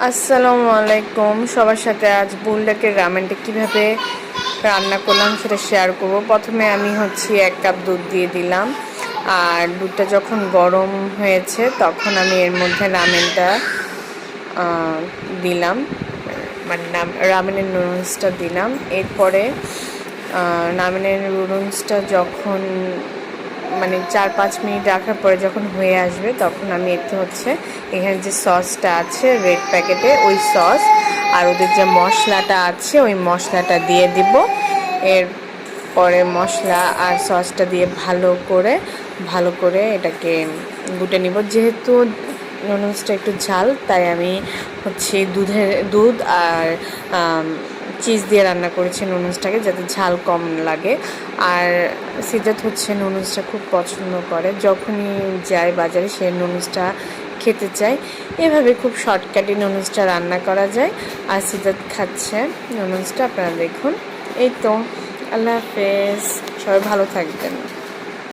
আসসালামু আলাইকুম। সবার সাথে আজ বুলডাকের রামেনটা কিভাবে রান্না করলাম সেটা শেয়ার করব। প্রথমে আমি 1 কাপ দুধ দিয়ে দিলাম, আর দুধটা যখন গরম হয়েছে তখন আমি এর মধ্যে রামেনটা দিলাম, মানে রামেনের নুডলসটা দিলাম। এরপরে রামেনের নুডলসটা যখন মানে 4-5 মিনিট রাখার পরে যখন হয়ে আসবে তখন আমি এখানে যে সসটা আছে রেড প্যাকেটে ওই সস আর ওদের যে মশলাটা আছে ওই মশলাটা দিয়ে দিব। এরপরে মশলা আর সসটা দিয়ে ভালো করে এটাকে গুটে নিব। যেহেতু নুডলসটা একটু ঝাল, তাই আমি দুধ আর চিজ দিয়ে রান্না করেছি নুডলসটাকে, যাতে ঝাল কম লাগে। আর সিদ্ধার্থ নুডলসটা খুব পছন্দ করে, যখনই যায় বাজারে সে নুডলসটা খেতে চায়। এভাবে খুব শর্টকাটে নুডলসটা রান্না করা যায়। আর সিদ্ধার্থ খাচ্ছে নুডলসটা, আপনারা দেখুন। এই তো, আল্লাহ হাফেজ, সবাই ভালো থাকবেন।